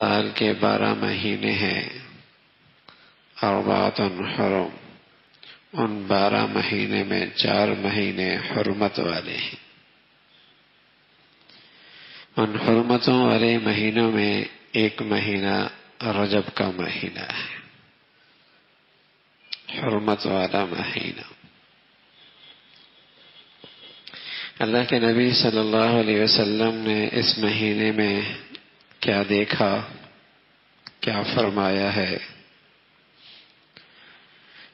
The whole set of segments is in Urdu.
سال کے 12 مہینے ہیں، اربعۃ حرم، ان 12 مہینے میں 4 مہینے حرمت والے ہیں۔ ان حرمتوں والے مہینوں میں ایک مہینہ رجب کا مہینہ ہے، حرمت والا مہینہ۔ اللہ کے نبی صلی اللہ علیہ وسلم نے اس مہینے میں کیا دیکھا، کیا فرمایا ہے؟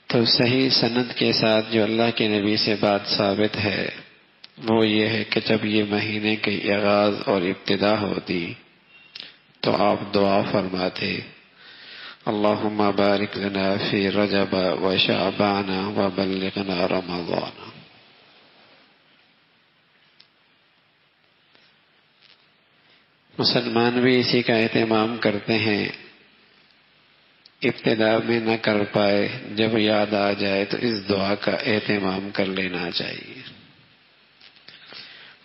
تو صحیح سند کے ساتھ جو اللہ کے نبی سے بات ثابت ہے وہ یہ ہے کہ جب یہ مہینے کی آغاز اور ابتدا ہوتی تو آپ دعا فرماتے، اللہم بارک لنا فی رجب و شعبان و بلغنا رمضان۔ مسلمان بھی اسی کا اہتمام کرتے ہیں، ابتدا میں نہ کر پائے، جب یاد آ جائے تو اس دعا کا اہتمام کر لینا چاہیے۔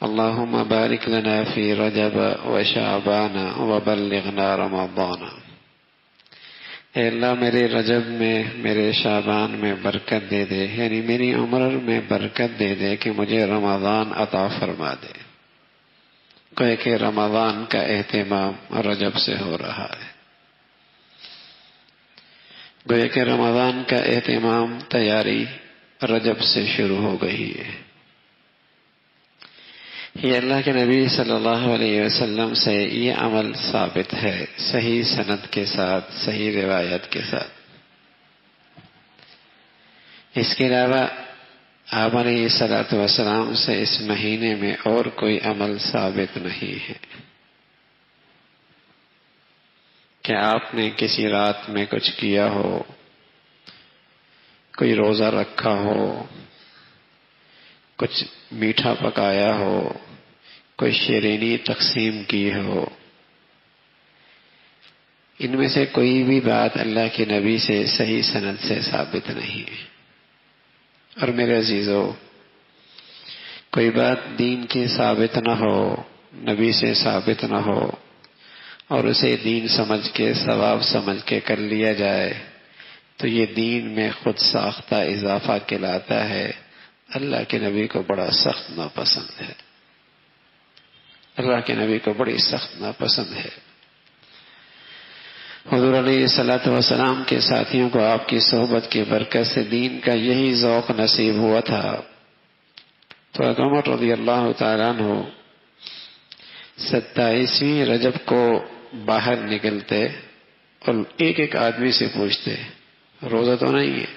اللہم بارک لنا فی رجب و شعبان و بلغنا رمضان۔ اے اللہ میرے رجب میں، میرے شعبان میں برکت دے دے، یعنی میری عمر میں برکت دے دے کہ مجھے رمضان عطا فرما دے۔ گویا کہ رمضان کا اہتمام رجب سے ہو رہا ہے، گویا کہ رمضان کا اہتمام تیاری رجب سے شروع ہو گئی ہے۔ یہ اللہ کے نبی صلی اللہ علیہ وسلم سے یہ عمل ثابت ہے، صحیح سند کے ساتھ، صحیح روایت کے ساتھ۔ اس کے علاوہ آپ علیہ الصلوۃ والسلام سے اس مہینے میں اور کوئی عمل ثابت نہیں ہے کہ آپ نے کسی رات میں کچھ کیا ہو، کوئی روزہ رکھا ہو، کچھ میٹھا پکایا ہو، کوئی شیرینی تقسیم کی ہو۔ ان میں سے کوئی بھی بات اللہ کے نبی سے صحیح سند سے ثابت نہیں ہے۔ اور میرے عزیزو، کوئی بات دین کی ثابت نہ ہو، نبی سے ثابت نہ ہو، اور اسے دین سمجھ کے، ثواب سمجھ کے کر لیا جائے تو یہ دین میں خود ساختہ اضافہ کہلاتا ہے، اللہ کے نبی کو بڑا سخت ناپسند ہے، اللہ کے نبی کو بڑی سخت ناپسند ہے۔ حضور علیہ الصلوۃ والسلام کے ساتھیوں کو آپ کی صحبت کی برکت سے دین کا یہی ذوق نصیب ہوا تھا، تو حضرت عمر رضی اللہ تعالیٰ عنہ 27ویں رجب کو باہر نکلتے اور ایک ایک آدمی سے پوچھتے روزہ تو نہیں ہے،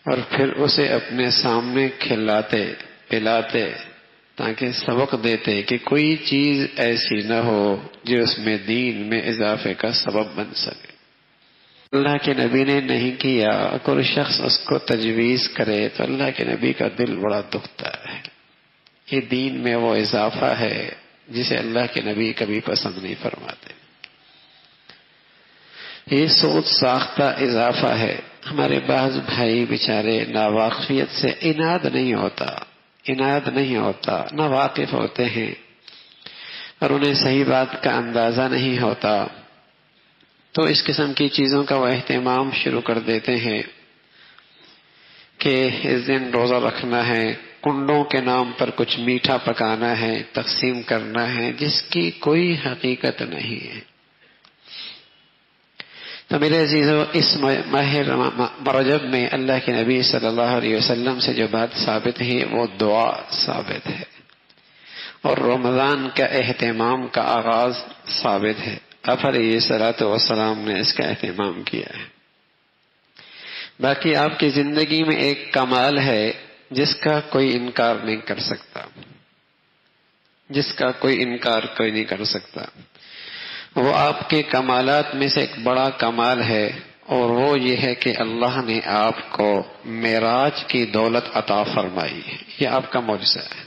اور پھر اسے اپنے سامنے کھلاتے پلاتے تاکہ سبق دیتے کہ کوئی چیز ایسی نہ ہو جو اس میں دین میں اضافے کا سبب بن سکے۔ اللہ کے نبی نے نہیں کیا، کوئی شخص اس کو تجویز کرے تو اللہ کے نبی کا دل بڑا دکھتا ہے۔ یہ دین میں وہ اضافہ ہے جسے اللہ کے نبی کبھی پسند نہیں فرماتے۔ یہ سوچ ساختہ اضافہ ہے۔ ہمارے بعض بھائی بیچارے ناواقفیت سے عناد نہیں ہوتا، نا واقف ہوتے ہیں اور انہیں صحیح بات کا اندازہ نہیں ہوتا، تو اس قسم کی چیزوں کا وہ اہتمام شروع کر دیتے ہیں کہ اس دن روزہ رکھنا ہے، کنڈوں کے نام پر کچھ میٹھا پکانا ہے، تقسیم کرنا ہے، جس کی کوئی حقیقت نہیں ہے۔ تو میرے عزیزو، اس ماہ رجب میں اللہ کے نبی صلی اللہ علیہ وسلم سے جو بات ثابت ہے وہ دعا ثابت ہے، اور رمضان کا اہتمام کا آغاز ثابت ہے۔ آپ علیہ الصلوۃ والسلام نے اس کا اہتمام کیا ہے۔ باقی آپ کی زندگی میں ایک کمال ہے جس کا کوئی انکار نہیں کر سکتا، جس کا کوئی انکار کوئی نہیں کر سکتا۔ وہ آپ کے کمالات میں سے ایک بڑا کمال ہے، اور وہ یہ ہے کہ اللہ نے آپ کو معراج کی دولت عطا فرمائی ہے۔ یہ آپ کا معجزہ ہے۔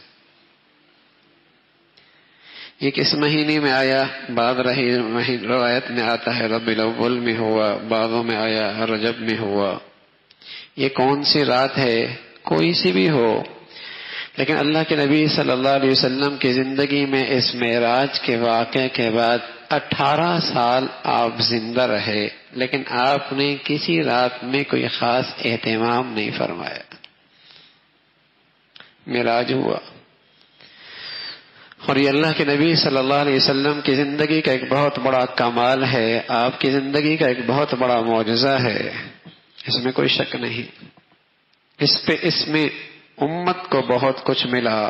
یہ کس مہینے میں آیا؟ بعض روایت میں آتا ہے ربیع الاول میں ہوا، بعضوں میں آیا رجب میں ہوا۔ یہ کون سی رات ہے؟ کوئی سی بھی ہو، لیکن اللہ کے نبی صلی اللہ علیہ وسلم کی زندگی میں اس معراج کے واقعے کے بعد 18 سال آپ زندہ رہے، لیکن آپ نے کسی رات میں کوئی خاص اہتمام نہیں فرمایا. معراج ہوا، اور یہ اللہ کے نبی صلی اللہ علیہ وسلم کی زندگی کا ایک بہت بڑا کمال ہے، آپ کی زندگی کا ایک بہت بڑا معجزہ ہے، اس میں کوئی شک نہیں. اس میں امت کو بہت کچھ ملا،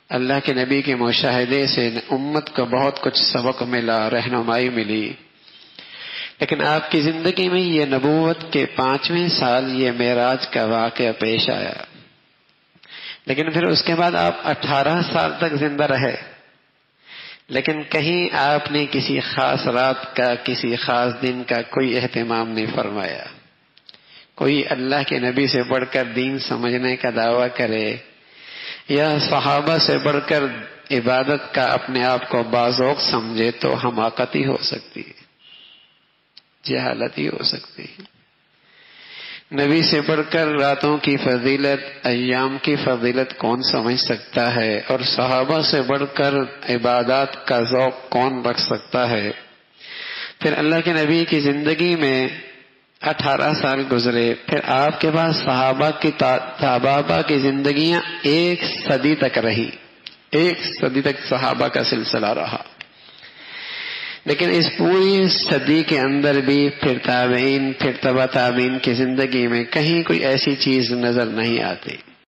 اللہ کے نبی کے مشاہدے سے امت کو بہت کچھ سبق ملا، رہنمائی ملی. لیکن آپ کی زندگی میں یہ نبوت کے 5ویں سال یہ معراج کا واقعہ پیش آیا، لیکن پھر اس کے بعد آپ 18 سال تک زندہ رہے، لیکن کہیں آپ نے کسی خاص رات کا، کسی خاص دن کا کوئی اہتمام نہیں فرمایا. کوئی اللہ کے نبی سے بڑھ کر دین سمجھنے کا دعویٰ کرے یا صحابہ سے بڑھ کر عبادت کا اپنے آپ کو باذوق سمجھے تو حماقت ہی ہو سکتی ہے، جہالت ہی ہو سکتی ہے. نبی سے بڑھ کر راتوں کی فضیلت، ایام کی فضیلت کون سمجھ سکتا ہے، اور صحابہ سے بڑھ کر عبادات کا ذوق کون رکھ سکتا ہے. پھر اللہ کے نبی کی زندگی میں 18 سال گزرے، پھر آپ کے پاس صحابہ کی زندگیاں 1 صدی تک رہی، 1 صدی تک صحابہ کا سلسلہ رہا. لیکن اس پوری صدی کے اندر بھی پھر تابعین، پھر تبع تابعین کی زندگی میں کہیں کوئی ایسی چیز نظر نہیں آتی.